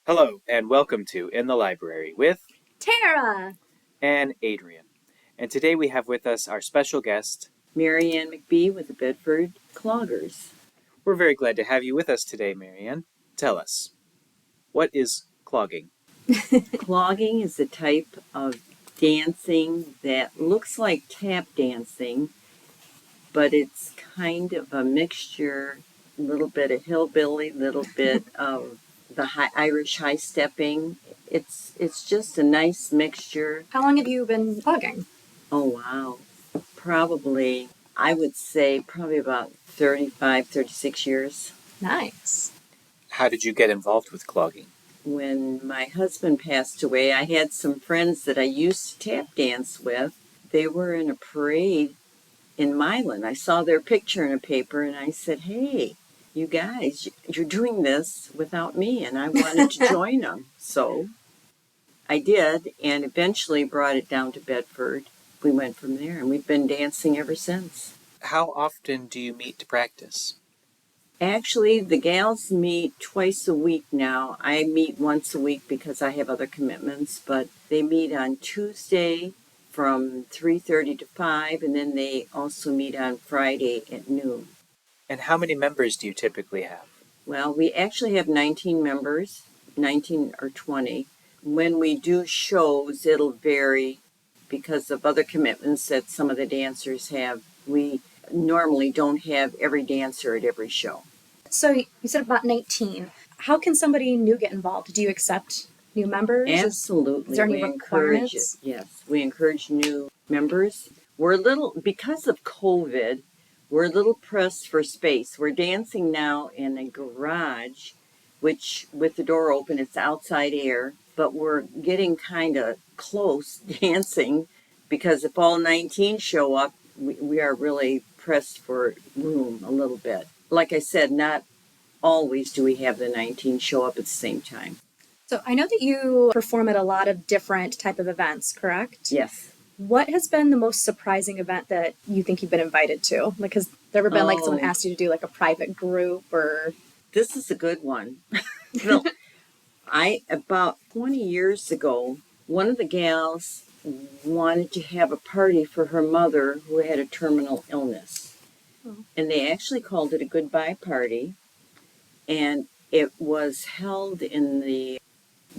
Hello, and welcome to In the Library with Tara! Ann Adrian. And today we have with us our special guest, Ann McBee with the Bedford Cloggers. We're very glad to have you with us today, Marianne. Tell us, what is clogging? Clogging is a type of dancing that looks like tap dancing, but it's kind of a mixture, a little bit of hillbilly, little bit of the Irish high stepping. It's just a nice mixture. How long have you been clogging? Oh, wow. Probably, I would say probably about 35, 36 years. Nice. How did you get involved with clogging? When my husband passed away, I had some friends that I used to tap dance with. They were in a parade in Milan. I saw their picture in a paper and I said, hey, you guys, you're doing this without me, and I wanted to join them. So I did, and eventually brought it down to Bedford. We went from there, and we've been dancing ever since. How often do you meet to practice? Actually, the gals meet twice a week now. I meet once a week because I have other commitments, but they meet on Tuesday from 3:30 to 5, and then they also meet on Friday at noon. And how many members do you typically have? Well, we actually have 19 members, 19 or 20. When we do shows, it'll vary because of other commitments that some of the dancers have. We normally don't have every dancer at every show. So you said about 19. How can somebody new get involved? Do you accept new members? Absolutely. Is there any we encourage it. requirements? Yes, we encourage new members. We're a little, because of COVID, we're a little pressed for space. We're dancing now in a garage, which with the door open, it's outside air, but we're getting kind of close dancing because if all 19 show up, we are really pressed for room a little bit. Like I said, not always do we have the 19 show up at the same time. So I know that you perform at a lot of different type of events, correct? Yes. What has been the most surprising event that you think you've been invited to? Like, has there ever been like someone asked you to do like a private group or? This is a good one. About 20 years ago, one of the gals wanted to have a party for her mother who had a terminal illness. Oh. And they actually called it a goodbye party. And it was held in the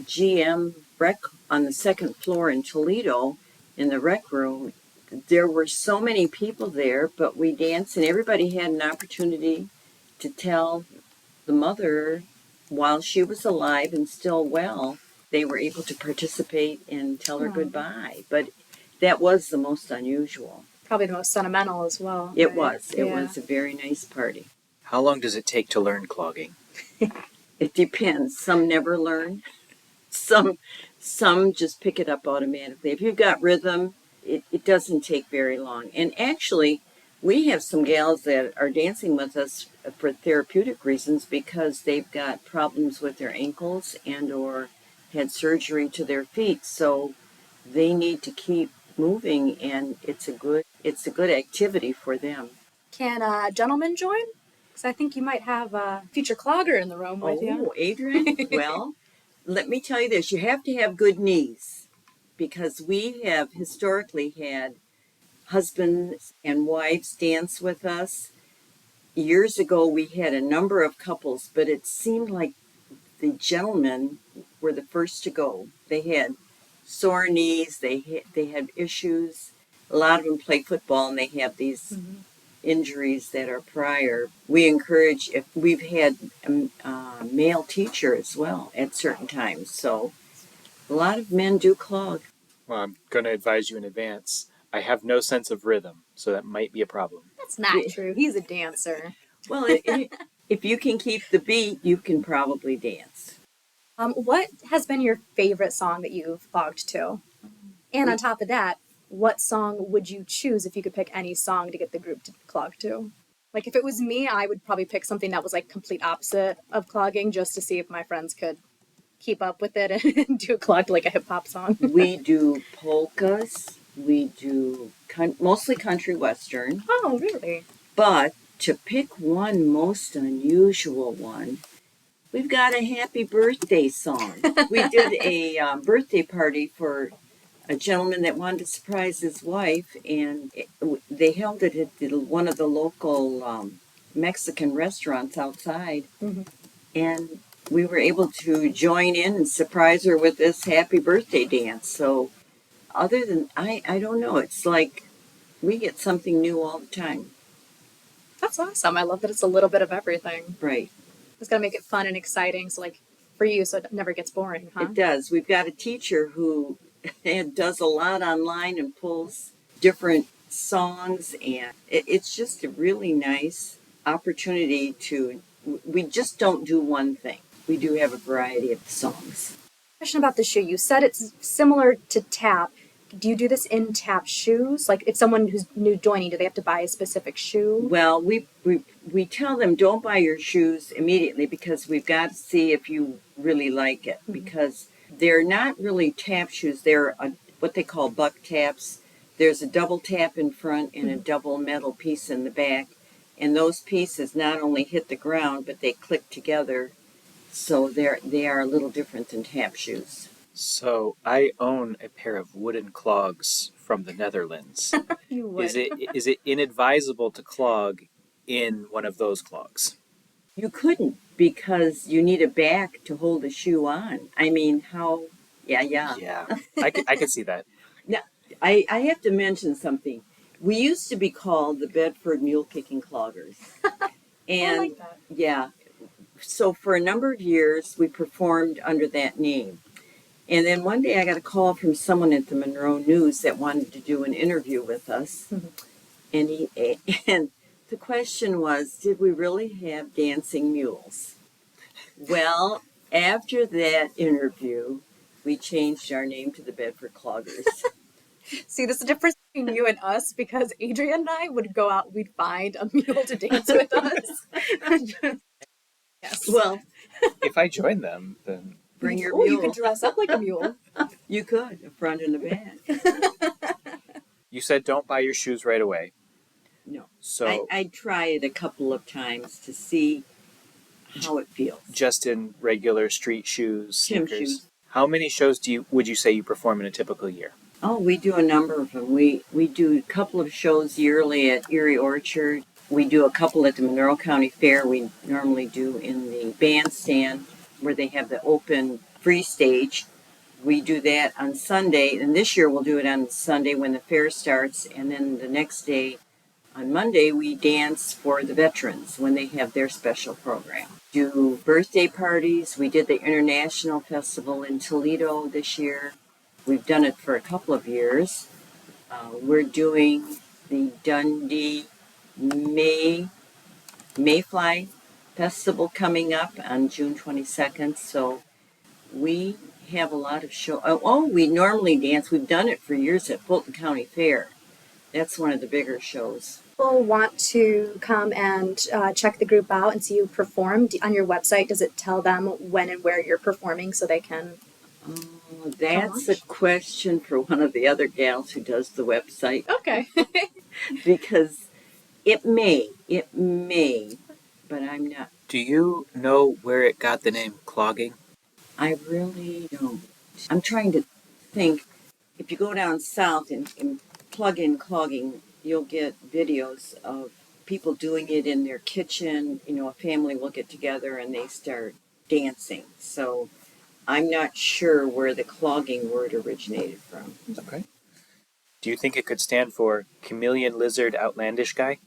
GM rec on the second floor in Toledo in the rec room. There were so many people there, but we danced and everybody had an opportunity to tell the mother while she was alive and still well, they were able to participate and tell her goodbye. But that was the most unusual. Probably the most sentimental as well. It right? was. It was a very nice party. How long does it take to learn clogging? It depends. Some never learn. Some just pick it up automatically. If you've got rhythm, it doesn't take very long. And actually, we have some gals that are dancing with us for therapeutic reasons because they've got problems with their ankles and or had surgery to their feet. So they need to keep moving, and it's a good activity for them. Can a gentleman join? Because I think you might have a future clogger in the room with you. Oh, Adrian? Well, let me tell you this. You have to have good knees because we have historically had husbands and wives dance with us. Years ago, we had a number of couples, but it seemed like the gentlemen were the first to go. They had sore knees. They had issues. A lot of them play football, and they have these injuries that are prior. We encourage, if we've had a male teacher as well at certain times. So a lot of men do clog. Well, I'm going to advise you in advance. I have no sense of rhythm, so that might be a problem. That's not true. He's a dancer. Well, if you can keep the beat, you can probably dance. What has been your favorite song that you've clogged to? And on top of that, what song would you choose if you could pick any song to get the group to clog to? Like, if it was me, I would probably pick something that was like complete opposite of clogging just to see if my friends could keep up with it and do a clog to like a hip hop song. We do polkas. We do mostly country western. Oh, really? But to pick one most unusual one, We've got a happy birthday song. We did a birthday party for a gentleman that wanted to surprise his wife, and they held it at one of the local Mexican restaurants outside. Mm-hmm. And we were able to join in and surprise her with this happy birthday dance. So, other than, I don't know, it's like we get something new all the time. That's awesome. I love that it's a little bit of everything. Right. It's got to make it fun and exciting. So, like, for you, so it never gets boring, huh? It does. We've got a teacher who does a lot online and pulls different songs, and it's just a really nice opportunity to. We just don't do one thing. We do have a variety of songs. Question about the shoe. You said it's similar to tap. Do you do this in tap shoes? Like, if someone who's new joining, do they have to buy a specific shoe? Well, we tell them don't buy your shoes immediately because we've got to see if you really like it, because they're not really tap shoes. They're what they call buck taps. There's a double tap in front and a double metal piece in the back, and those pieces not only hit the ground but they click together, so they are a little different than tap shoes. So I own a pair of wooden clogs from the Netherlands. You would. Is it inadvisable to clog in one of those clogs? You couldn't, because you need a back to hold the shoe on. I mean, how? Yeah. Yeah, I could see that. Now, I have to mention something. We used to be called the Bedford Mule Kicking Cloggers. And I like that. yeah, so for a number of years we performed under that name. And then one day I got a call from someone at the Monroe News that wanted to do an interview with us. And the question was, did we really have dancing mules? Well, after that interview, we changed our name to the Bedford Cloggers. See, this is the difference between you and us, because Adrian and I would go out, we'd find a mule to dance with us. Yes. Well, If I join them, then bring your Oh, mule. you could dress up like a mule. You could, the front and the back. you said don't buy your shoes right away. No. So I tried it a couple of times to see how it feels. just in regular street shoes, Gym sneakers. shoes. How many shows would you say you perform in a typical year? Oh, we do a number of them. We do a couple of shows yearly at Erie Orchard. We do a couple at the Monroe County Fair. We normally do in the bandstand where they have the open free stage. We do that on Sunday, and this year we'll do it on Sunday when the fair starts, and then the next day, on Monday, we dance for the veterans when they have their special program. Do birthday parties. We did the International Festival in Toledo this year. We've done it for a couple of years. We're doing the Dundee Mayfly Festival coming up on June 22nd. So we have a lot of shows. Oh, we normally dance. We've done it for years at Fulton County Fair. That's one of the bigger shows. People want to come and check the group out and see you perform. On your website, does it tell them when and where you're performing so they can? That's a question for one of the other gals who does the website. Okay. Because it may, but I'm not. Do you know where it got the name clogging? I really don't. I'm trying to think. If you go down south and plug in clogging, you'll get videos of people doing it in their kitchen. You know, a family will get together and they start dancing. So I'm not sure where the clogging word originated from. Okay. Do you think it could stand for chameleon lizard outlandish guy?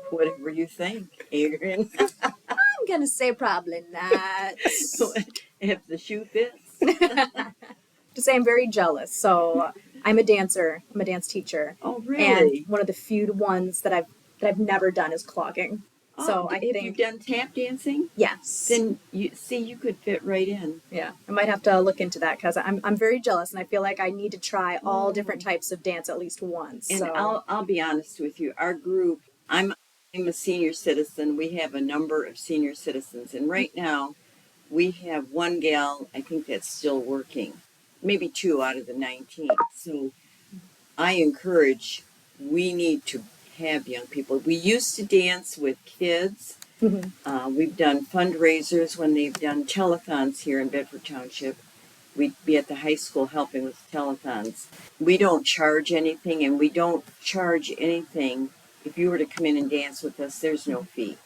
Whatever you think, Adrian. I'm going to say probably not. If the shoe fits. To say I'm very jealous. So I'm a dancer. I'm a dance teacher. Oh, really? And one of the few ones that I've never done is clogging. So I think, have you done tap dancing? yes. Then you could fit right in. Yeah, I might have to look into that because I'm very jealous and I feel like I need to try all different types of dance at least once. And So I'll be honest with you. Our group, I'm a senior citizen. We have a number of senior citizens, and right now we have one gal, I think, that's still working, maybe 2 out of the 19. So I encourage, we need to have young people. We used to dance with kids, We've done fundraisers when they've done telethons here in Bedford Township. We'd be at the high school helping with telethons. We don't charge anything, and we don't charge anything. If you were to come in and dance with us, there's no fee.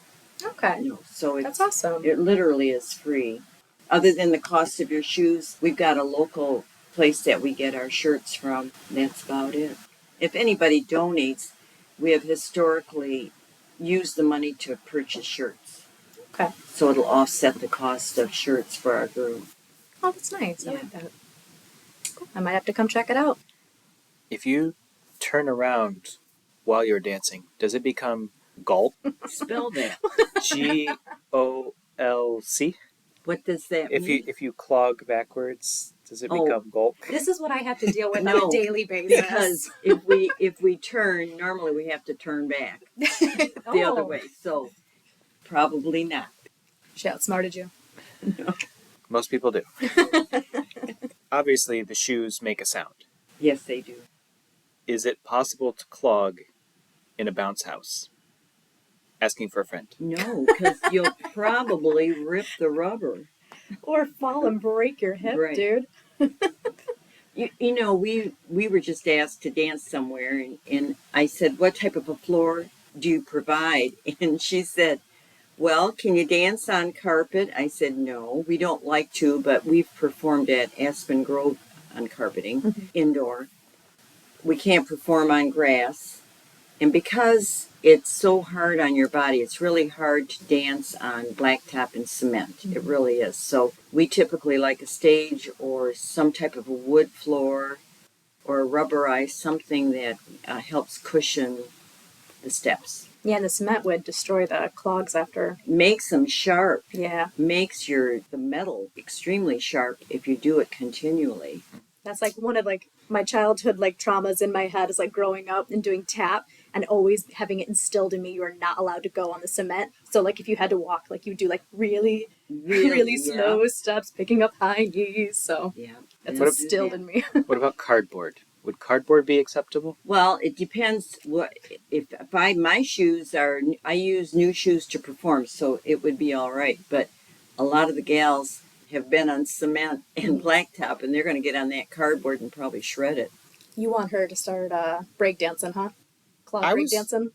Okay. No, so That's awesome. it literally is free. Other than the cost of your shoes, we've got a local place that we get our shirts from. That's about it. If anybody donates, we have historically used the money to purchase shirts. Okay. So it'll offset the cost of shirts for our group. Oh, that's nice. I Yeah. like that. Cool. I might have to come check it out. If you turn around while you're dancing, does it become gulp? Spell that. GOLC? What does that mean? If you clog backwards, does it Oh. become gulp? This is what I have to deal with on No, a daily basis. Because if we turn, normally we have to turn back the other way. So probably not. She outsmarted you. Most people do. Obviously, the shoes make a sound. Yes, they do. Is it possible to clog in a bounce house? Asking for a friend. No, because you'll probably rip the rubber. Or fall and break your hip, Right. dude. You know, we were just asked to dance somewhere, and I said, what type of a floor do you provide? And she said, well, can you dance on carpet? I said, no, we don't like to, but we've performed at Aspen Grove on carpeting, indoor. We can't perform on grass. And because it's so hard on your body, it's really hard to dance on blacktop and cement. It really is. So we typically like a stage or some type of a wood floor or a rubberized, something that helps cushion the steps. Yeah, and the cement would destroy the clogs after. Makes them sharp. Yeah. Makes the metal extremely sharp if you do it continually. That's like one of my childhood traumas in my head is growing up and doing tap and always having it instilled in me you are not allowed to go on the cement. So if you had to walk, you do really slow steps, picking up high knees. So yeah, that's instilled in me. What about cardboard? Would cardboard be acceptable? Well, it depends. What if my shoes are? I use new shoes to perform, so it would be all right. But a lot of the gals have been on cement and blacktop, and they're going to get on that cardboard and probably shred it. You want her to start breakdancing, huh? Clog breakdancing?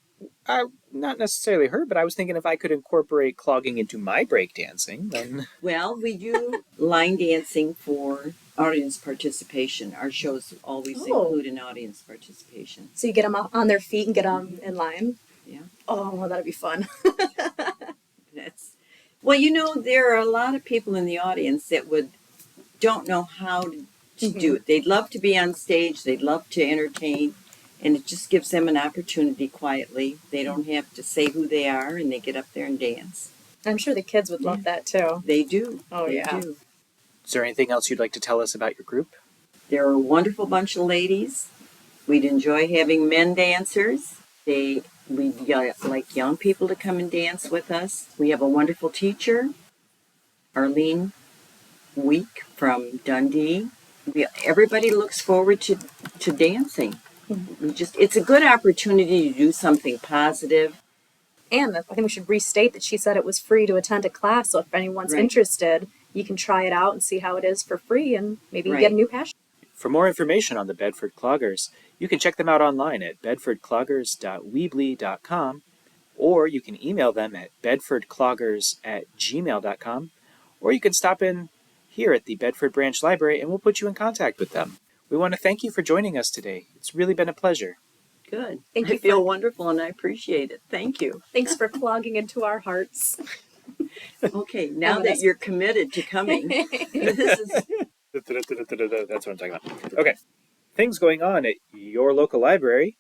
Not necessarily her, but I was thinking if I could incorporate clogging into my breakdancing, then... Well, we do line dancing for audience participation. Our shows always include an audience participation. So you get them on their feet and get them in line? Yeah. Oh, that'd be fun. Well, there are a lot of people in the audience that don't know how to do it. They'd love to be on stage. They'd love to entertain. And it just gives them an opportunity quietly. They don't have to say who they are, and they get up there and dance. I'm sure the kids would love that, too. They do. Oh, they yeah. do. Is there anything else you'd like to tell us about your group? They're a wonderful bunch of ladies. We'd enjoy having men dancers. We'd like young people to come and dance with us. We have a wonderful teacher, Arlene Week from Dundee. Everybody looks forward to dancing. It's a good opportunity to do something positive. And I think we should restate that she said it was free to attend a class. So if anyone's interested, you can try it out and see how it is for free and maybe get a new passion. For more information on the Bedford Cloggers, you can check them out online at bedfordcloggers.weebly.com, or you can email them at bedfordcloggers@gmail.com, or you can stop in here at the Bedford Branch Library and we'll put you in contact with them. We want to thank you for joining us today. It's really been a pleasure. Good. Thank you. I feel wonderful and I appreciate it. Thank you. Thanks for clogging into our hearts. Okay, now that you're committed to coming, this is... That's what I'm talking about. Okay. Things going on at your local library.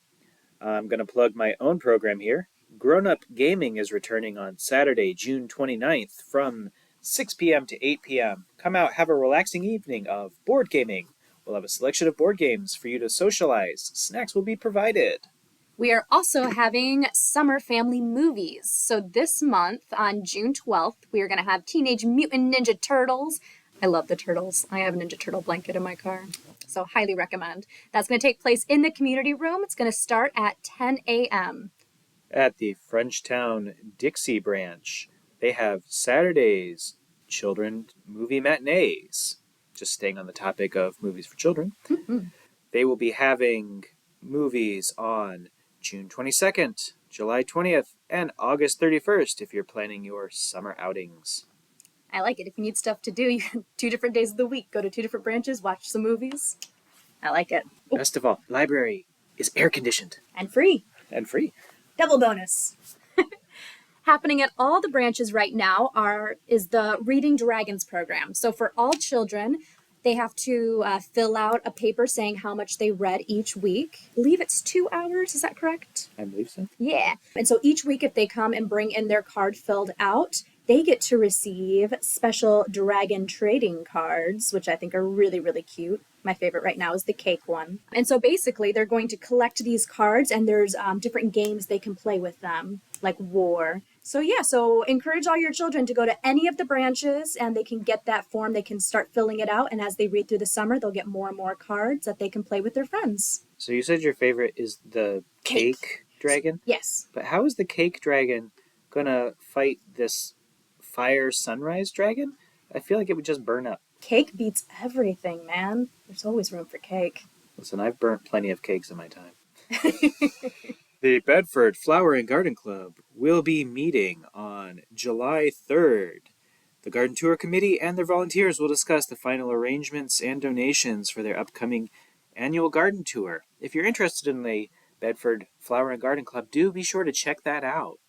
I'm going to plug my own program here. Grown Up Gaming is returning on Saturday, June 29th from 6 p.m. to 8 p.m. Come out, have a relaxing evening of board gaming. We'll have a selection of board games for you to socialize. Snacks will be provided. We are also having summer family movies. So this month, on June 12th, we are going to have Teenage Mutant Ninja Turtles. I love the Turtles. I have a Ninja Turtle blanket in my car. So highly recommend. That's going to take place in the community room. It's going to start at 10 a.m. At the Frenchtown Dixie branch. They have Saturdays children movie matinees, just staying on the topic of movies for children. They will be having movies on June 22nd, July 20th, and August 31st if you're planning your summer outings. I like it. If you need stuff to do, you can 2 different days of the week, go to 2 different branches, watch some movies. I like it. Best of all, library is air conditioned. And free. And free. Double bonus. Happening at all the branches right now is the Reading Dragons program. So for all children, they have to fill out a paper saying how much they read each week. I believe it's 2 hours. Is that correct? I believe so. Yeah. And so each week, if they come and bring in their card filled out, they get to receive special dragon trading cards, which I think are really, really cute. My favorite right now is the cake one. And so basically, they're going to collect these cards, and there's different games they can play with them, like War. So encourage all your children to go to any of the branches, and they can get that form. They can start filling it out, and as they read through the summer, they'll get more and more cards that they can play with their friends. So you said your favorite is the cake dragon? Yes. But how is the cake dragon going to fight this fire sunrise dragon? I feel like it would just burn up. Cake beats everything, man. There's always room for cake. Listen, I've burnt plenty of cakes in my time. The Bedford Flower and Garden Club will be meeting on July 3rd. The Garden Tour Committee and their volunteers will discuss the final arrangements and donations for their upcoming annual garden tour. If you're interested in the Bedford Flower and Garden Club, do be sure to check that out.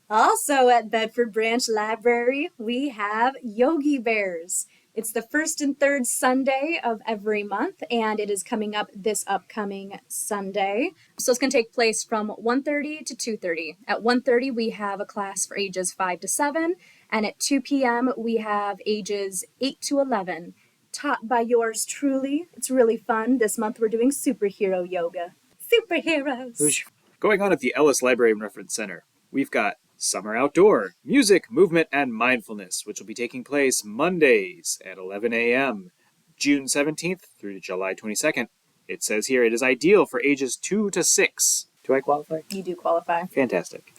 Also at Bedford Branch Library, we have Yogi Bears. It's the first and third Sunday of every month, and it is coming up this upcoming Sunday. So it's going to take place from 1:30 to 2:30. At 1:30, we have a class for ages 5 to 7, and at 2 p.m., we have ages 8 to 11, taught by yours truly. It's really fun. This month, we're doing superhero yoga. Superheroes! Going on at the Ellis Library and Reference Center, we've got Summer Outdoor, Music, Movement, and Mindfulness, which will be taking place Mondays at 11 a.m., June 17th through July 22nd. It says here it is ideal for ages 2 to 6. Do I qualify? You do qualify. Fantastic.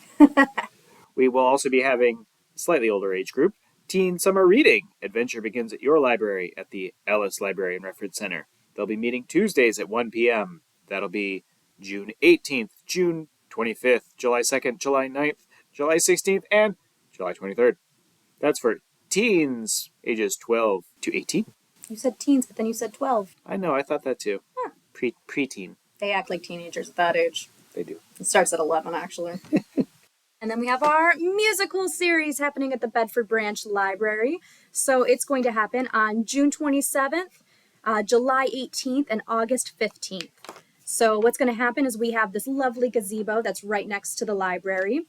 We will also be having a slightly older age group, Teen Summer Reading. Adventure begins at your library at the Ellis Library and Reference Center. They'll be meeting Tuesdays at 1 p.m. That'll be June 18th, June 25th, July 2nd, July 9th, July 16th, and July 23rd. That's for teens ages 12 to 18. You said teens, but then you said 12. I know, I thought that too. Huh. Preteen. They act like teenagers at that age. They do. It starts at 11, actually. And then we have our musical series happening at the Bedford Branch Library. So it's going to happen on June 27th, July 18th, and August 15th. So what's going to happen is we have this lovely gazebo that's right next to the library.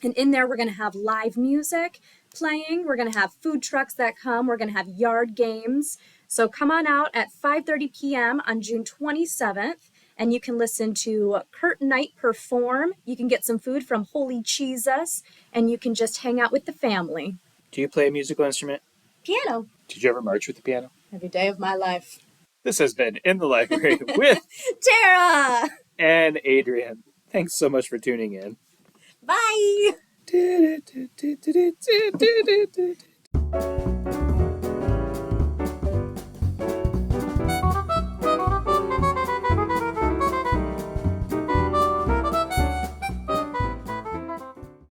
And in there, we're going to have live music playing. We're going to have food trucks that come. We're going to have yard games. So come on out at 5:30 p.m. on June 27th, and you can listen to Kurt Knight perform. You can get some food from Holy Jesus, and you can just hang out with the family. Do you play a musical instrument? Piano. Did you ever march with the piano? Every day of my life. This has been In the Library with Tara! and Adrian. Thanks so much for tuning in. Bye!